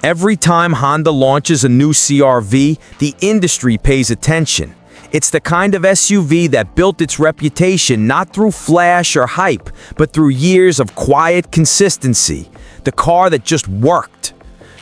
Every time Honda launches a new CR-V, the industry pays attention. It's the kind of SUV that built its reputation not through flash or hype, but through years of quiet consistency. The car that just worked.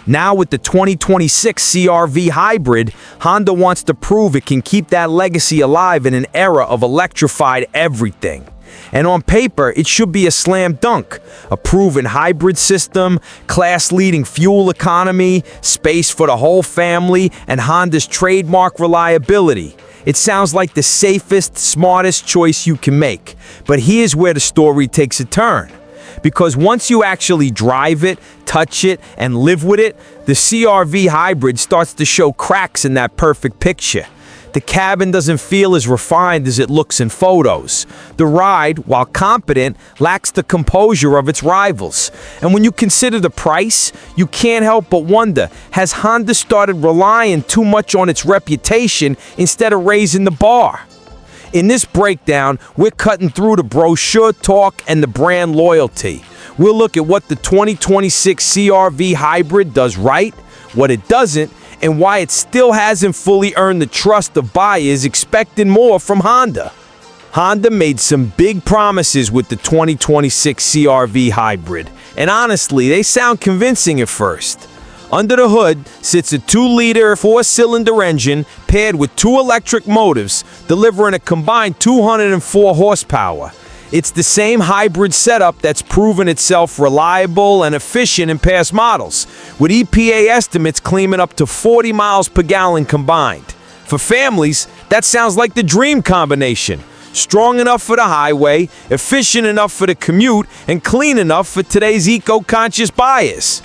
Now with the 2026 CR-V hybrid, Honda wants to prove it can keep that legacy alive in an era of electrified everything. And on paper, it should be a slam dunk. A proven hybrid system, class-leading fuel economy, space for the whole family, and Honda's trademark reliability. It sounds like the safest, smartest choice you can make. But here's where the story takes a turn. Because once you actually drive it, touch it, and live with it, the CR-V hybrid starts to show cracks in that perfect picture. The cabin doesn't feel as refined as it looks in photos. The ride, while competent, lacks the composure of its rivals. And when you consider the price, you can't help but wonder, has Honda started relying too much on its reputation instead of raising the bar? In this breakdown, we're cutting through the brochure talk and the brand loyalty. We'll look at what the 2026 CR-V hybrid does right, what it doesn't, and why it still hasn't fully earned the trust of buyers expecting more from Honda. Honda made some big promises with the 2026 CR-V hybrid, and honestly, they sound convincing at first. Under the hood sits a 2-liter 4-cylinder engine paired with 2 electric motors, delivering a combined 204 horsepower. It's the same hybrid setup that's proven itself reliable and efficient in past models, with EPA estimates claiming up to 40 miles per gallon combined. For families, that sounds like the dream combination. Strong enough for the highway, efficient enough for the commute, and clean enough for today's eco-conscious buyers.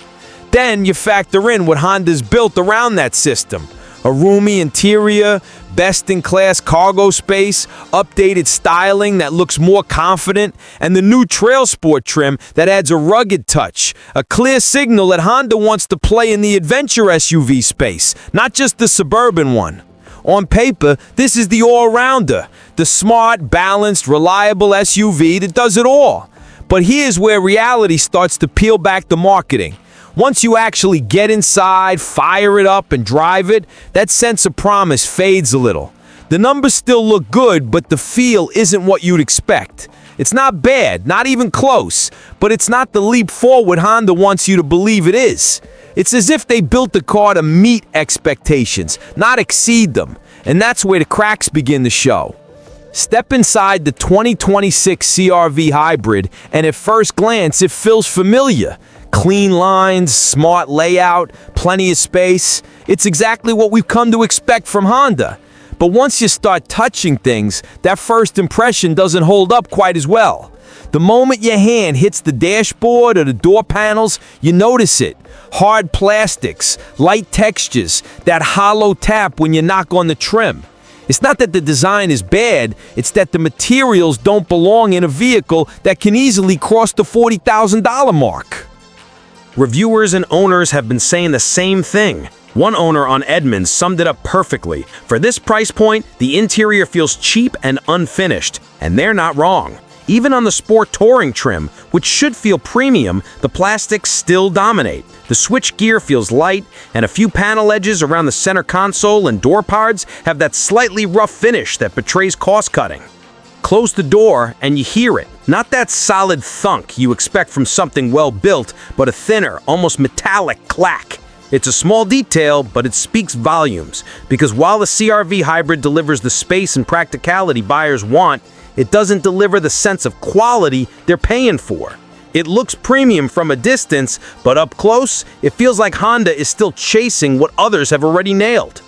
Then you factor in what Honda's built around that system. A roomy interior, best-in-class cargo space, updated styling that looks more confident, and the new Trail Sport trim that adds a rugged touch, a clear signal that Honda wants to play in the adventure SUV space, not just the suburban one. On paper, this is the all-rounder, the smart, balanced, reliable SUV that does it all. But here's where reality starts to peel back the marketing. Once you actually get inside, fire it up, and drive it, that sense of promise fades a little. The numbers still look good, but the feel isn't what you'd expect. It's not bad, not even close, but it's not the leap forward Honda wants you to believe it is. It's as if they built the car to meet expectations, not exceed them, and that's where the cracks begin to show. Step inside the 2026 CR-V hybrid, and at first glance, it feels familiar. Clean lines, smart layout, plenty of space. It's exactly what we've come to expect from Honda. But once you start touching things, that first impression doesn't hold up quite as well. The moment your hand hits the dashboard or the door panels, you notice it. Hard plastics, light textures, that hollow tap when you knock on the trim. It's not that the design is bad, it's that the materials don't belong in a vehicle that can easily cross the $40,000 mark. Reviewers and owners have been saying the same thing. One owner on Edmunds summed it up perfectly. For this price point, the interior feels cheap and unfinished, and they're not wrong. Even on the Sport Touring trim, which should feel premium, the plastics still dominate. The switch gear feels light, and a few panel edges around the center console and door parts have that slightly rough finish that betrays cost-cutting. Close the door and you hear it. Not that solid thunk you expect from something well-built, but a thinner, almost metallic clack. It's a small detail, but it speaks volumes, because while the CR-V hybrid delivers the space and practicality buyers want, it doesn't deliver the sense of quality they're paying for. It looks premium from a distance, but up close, it feels like Honda is still chasing what others have already nailed.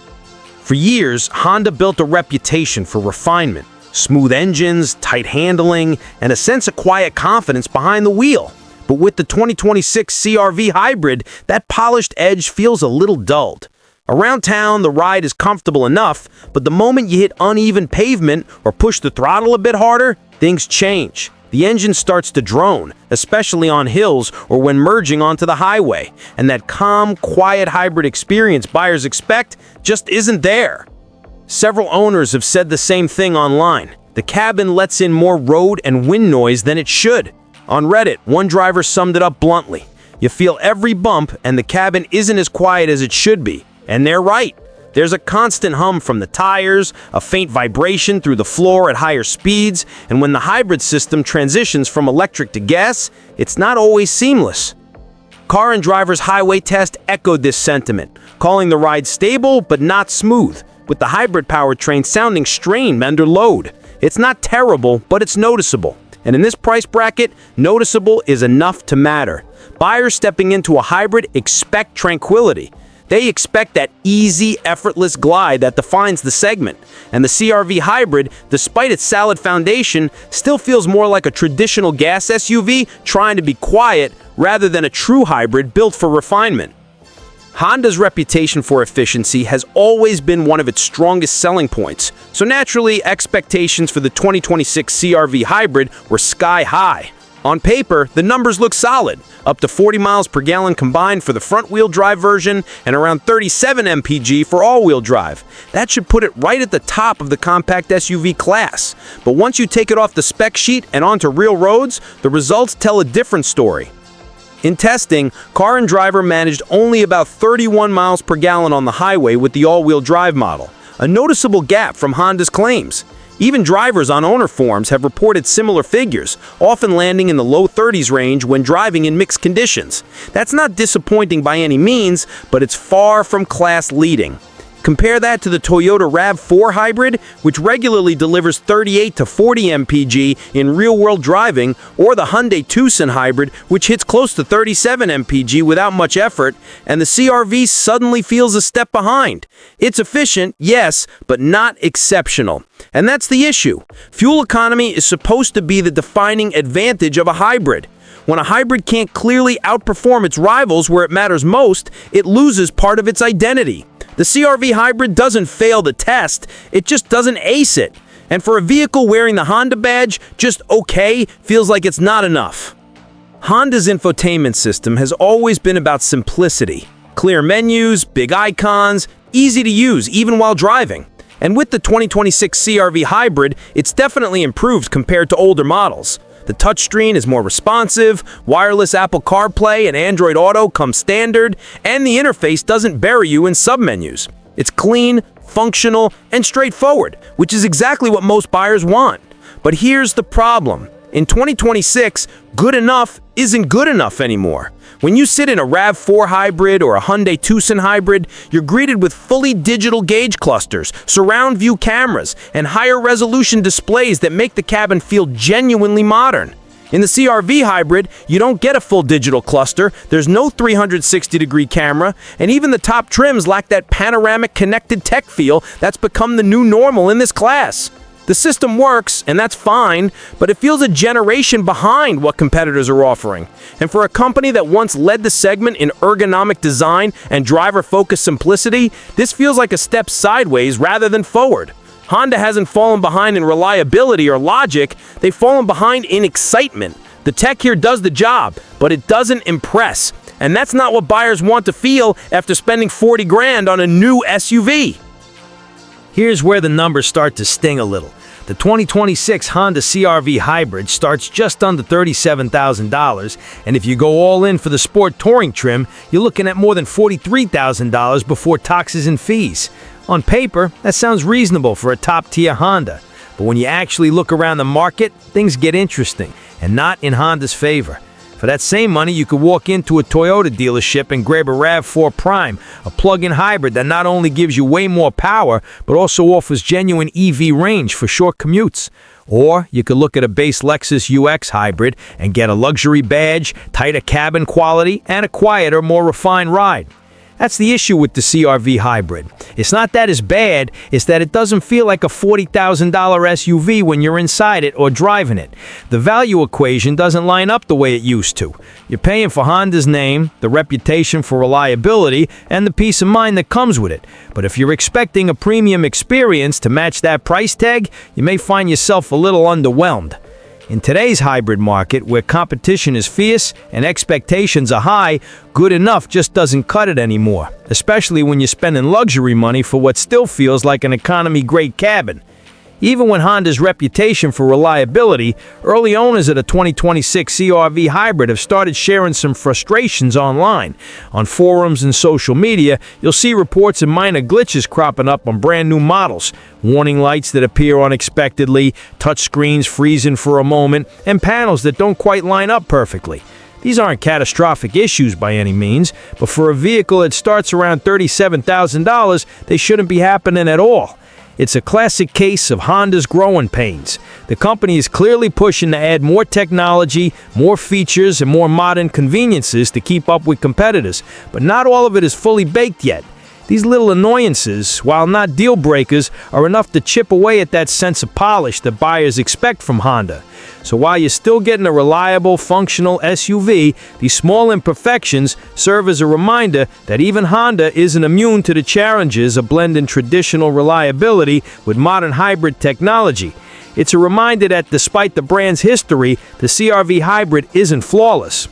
For years, Honda built a reputation for refinement. Smooth engines, tight handling, and a sense of quiet confidence behind the wheel. But with the 2026 CR-V hybrid, that polished edge feels a little dulled. Around town, the ride is comfortable enough, but the moment you hit uneven pavement or push the throttle a bit harder, things change. The engine starts to drone, especially on hills or when merging onto the highway, and that calm, quiet hybrid experience buyers expect just isn't there. Several owners have said the same thing online. The cabin lets in more road and wind noise than it should. On Reddit, one driver summed it up bluntly. You feel every bump, and the cabin isn't as quiet as it should be. And they're right. There's a constant hum from the tires, a faint vibration through the floor at higher speeds, and when the hybrid system transitions from electric to gas, it's not always seamless. Car and Driver's highway test echoed this sentiment, calling the ride stable but not smooth, with the hybrid powertrain sounding strained under load. It's not terrible, but it's noticeable. And in this price bracket, noticeable is enough to matter. Buyers stepping into a hybrid expect tranquility. They expect that easy, effortless glide that defines the segment. And the CR-V Hybrid, despite its solid foundation, still feels more like a traditional gas SUV trying to be quiet rather than a true hybrid built for refinement. Honda's reputation for efficiency has always been one of its strongest selling points, so naturally, expectations for the 2026 CR-V Hybrid were sky high. On paper, the numbers look solid, up to 40 miles per gallon combined for the front-wheel drive version and around 37 mpg for all-wheel drive. That should put it right at the top of the compact SUV class. But once you take it off the spec sheet and onto real roads, the results tell a different story. In testing, Car and Driver managed only about 31 miles per gallon on the highway with the all-wheel drive model, a noticeable gap from Honda's claims. Even drivers on owner forums have reported similar figures, often landing in the low 30s range when driving in mixed conditions. That's not disappointing by any means, but it's far from class-leading. Compare that to the Toyota RAV4 Hybrid, which regularly delivers 38 to 40 mpg in real-world driving, or the Hyundai Tucson Hybrid, which hits close to 37 mpg without much effort, and the CR-V suddenly feels a step behind. It's efficient, yes, but not exceptional. And that's the issue. Fuel economy is supposed to be the defining advantage of a hybrid. When a hybrid can't clearly outperform its rivals where it matters most, it loses part of its identity. The CR-V Hybrid doesn't fail the test, it just doesn't ace it. And for a vehicle wearing the Honda badge, just okay feels like it's not enough. Honda's infotainment system has always been about simplicity. Clear menus, big icons, easy to use even while driving. And with the 2026 CR-V Hybrid, it's definitely improved compared to older models. The touchscreen is more responsive, wireless Apple CarPlay and Android Auto come standard, and the interface doesn't bury you in submenus. It's clean, functional, and straightforward, which is exactly what most buyers want. But here's the problem. In 2026, good enough isn't good enough anymore. When you sit in a RAV4 Hybrid or a Hyundai Tucson Hybrid, you're greeted with fully digital gauge clusters, surround view cameras, and higher resolution displays that make the cabin feel genuinely modern. In the CR-V Hybrid, you don't get a full digital cluster, there's no 360-degree camera, and even the top trims lack that panoramic connected tech feel that's become the new normal in this class. The system works, and that's fine, but it feels a generation behind what competitors are offering. And for a company that once led the segment in ergonomic design and driver-focused simplicity, this feels like a step sideways rather than forward. Honda hasn't fallen behind in reliability or logic, they've fallen behind in excitement. The tech here does the job, but it doesn't impress. And that's not what buyers want to feel after spending 40 grand on a new SUV. Here's where the numbers start to sting a little. The 2026 Honda CR-V Hybrid starts just under $37,000, and if you go all in for the Sport Touring trim, you're looking at more than $43,000 before taxes and fees. On paper, that sounds reasonable for a top-tier Honda, but when you actually look around the market, things get interesting, and not in Honda's favor. For that same money, you could walk into a Toyota dealership and grab a RAV4 Prime, a plug-in hybrid that not only gives you way more power, but also offers genuine EV range for short commutes. Or you could look at a base Lexus UX hybrid and get a luxury badge, tighter cabin quality, and a quieter, more refined ride. That's the issue with the CR-V Hybrid. It's not that it's bad, it's that it doesn't feel like a $40,000 SUV when you're inside it or driving it. The value equation doesn't line up the way it used to. You're paying for Honda's name, the reputation for reliability, and the peace of mind that comes with it. But if you're expecting a premium experience to match that price tag, you may find yourself a little underwhelmed. In today's hybrid market, where competition is fierce and expectations are high, good enough just doesn't cut it anymore, especially when you're spending luxury money for what still feels like an economy-grade cabin. Even with Honda's reputation for reliability, early owners of the 2026 CR-V Hybrid have started sharing some frustrations online. On forums and social media, you'll see reports of minor glitches cropping up on brand new models, warning lights that appear unexpectedly, touchscreens freezing for a moment, and panels that don't quite line up perfectly. These aren't catastrophic issues by any means, but for a vehicle that starts around $37,000, they shouldn't be happening at all. It's a classic case of Honda's growing pains. The company is clearly pushing to add more technology, more features, and more modern conveniences to keep up with competitors, but not all of it is fully baked yet. These little annoyances, while not deal breakers, are enough to chip away at that sense of polish that buyers expect from Honda. So while you're still getting a reliable, functional SUV, these small imperfections serve as a reminder that even Honda isn't immune to the challenges of blending traditional reliability with modern hybrid technology. It's a reminder that despite the brand's history, the CR-V Hybrid isn't flawless.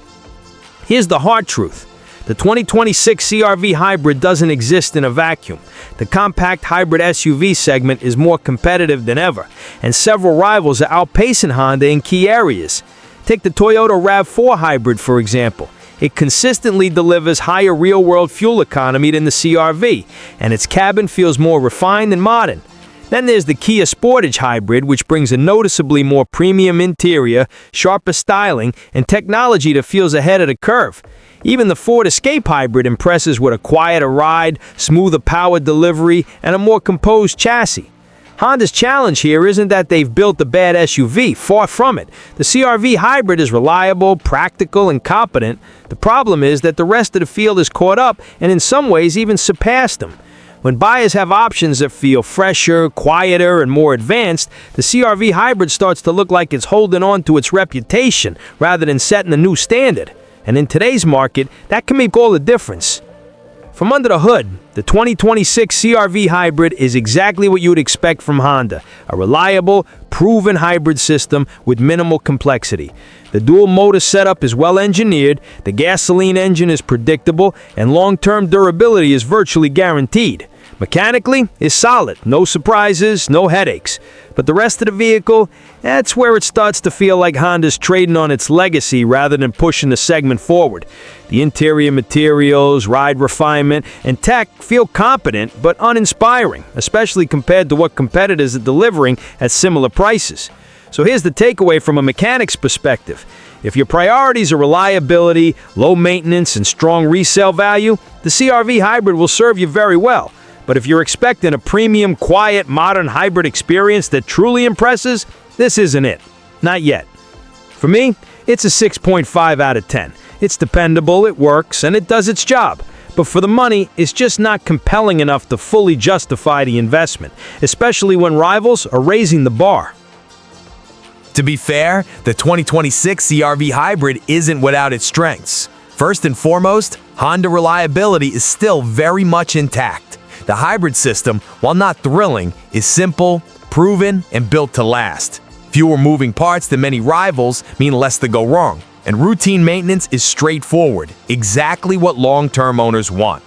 Here's the hard truth. The 2026 CR-V Hybrid doesn't exist in a vacuum. The compact hybrid SUV segment is more competitive than ever, and several rivals are outpacing Honda in key areas. Take the Toyota RAV4 Hybrid, for example. It consistently delivers higher real-world fuel economy than the CR-V, and its cabin feels more refined and modern. Then there's the Kia Sportage Hybrid, which brings a noticeably more premium interior, sharper styling, and technology that feels ahead of the curve. Even the Ford Escape Hybrid impresses with a quieter ride, smoother power delivery, and a more composed chassis. Honda's challenge here isn't that they've built a bad SUV, far from it. The CR-V Hybrid is reliable, practical, and competent. The problem is that the rest of the field has caught up and in some ways even surpassed them. When buyers have options that feel fresher, quieter, and more advanced, the CR-V Hybrid starts to look like it's holding on to its reputation rather than setting a new standard. And in today's market, that can make all the difference. From under the hood, the 2026 CR-V Hybrid is exactly what you would expect from Honda, a reliable, proven hybrid system with minimal complexity. The dual motor setup is well engineered, the gasoline engine is predictable, and long-term durability is virtually guaranteed. Mechanically, it's solid, no surprises, no headaches. But the rest of the vehicle, that's where it starts to feel like Honda's trading on its legacy rather than pushing the segment forward. The interior materials, ride refinement, and tech feel competent but uninspiring, especially compared to what competitors are delivering at similar prices. So here's the takeaway from a mechanic's perspective. If your priorities are reliability, low maintenance, and strong resale value, the CR-V Hybrid will serve you very well. But if you're expecting a premium, quiet, modern hybrid experience that truly impresses, this isn't it. Not yet. For me, it's a 6.5 out of 10. It's dependable, it works, and it does its job. But for the money, it's just not compelling enough to fully justify the investment, especially when rivals are raising the bar. To be fair, the 2026 CR-V Hybrid isn't without its strengths. First and foremost, Honda reliability is still very much intact. The hybrid system, while not thrilling, is simple, proven, and built to last. Fewer moving parts than many rivals mean less to go wrong, and routine maintenance is straightforward, exactly what long-term owners want.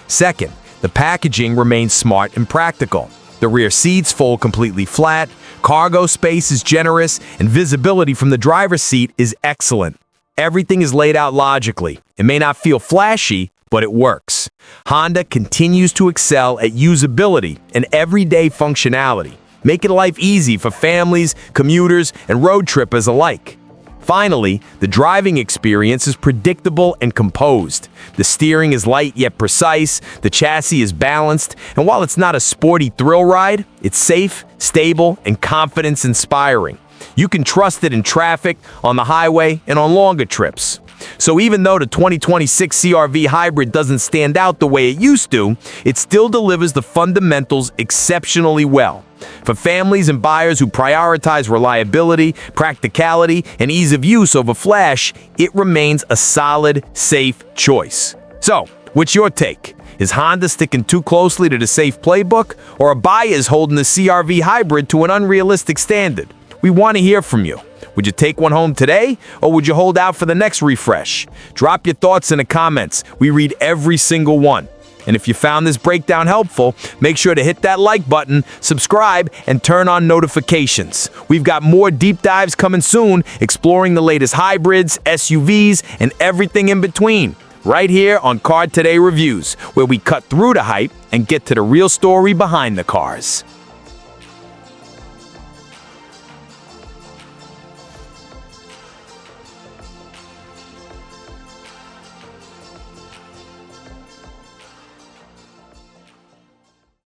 Second, the packaging remains smart and practical. The rear seats fold completely flat, cargo space is generous, and visibility from the driver's seat is excellent. Everything is laid out logically. It may not feel flashy, but it works. Honda continues to excel at usability and everyday functionality, making life easy for families, commuters, and road trippers alike. Finally, the driving experience is predictable and composed. The steering is light yet precise, the chassis is balanced, and while it's not a sporty thrill ride, it's safe, stable, and confidence-inspiring. You can trust it in traffic, on the highway, and on longer trips. So even though the 2026 CR-V Hybrid doesn't stand out the way it used to, it still delivers the fundamentals exceptionally well. For families and buyers who prioritize reliability, practicality, and ease of use over flash, it remains a solid, safe choice. So, what's your take? Is Honda sticking too closely to the safe playbook, or are buyers holding the CR-V Hybrid to an unrealistic standard? We want to hear from you. Would you take one home today, or would you hold out for the next refresh? Drop your thoughts in the comments. We read every single one. And if you found this breakdown helpful, make sure to hit that like button, subscribe, and turn on notifications. We've got more deep dives coming soon, exploring the latest hybrids, SUVs, and everything in between. Right here on Car Today Reviews, where we cut through the hype and get to the real story behind the cars.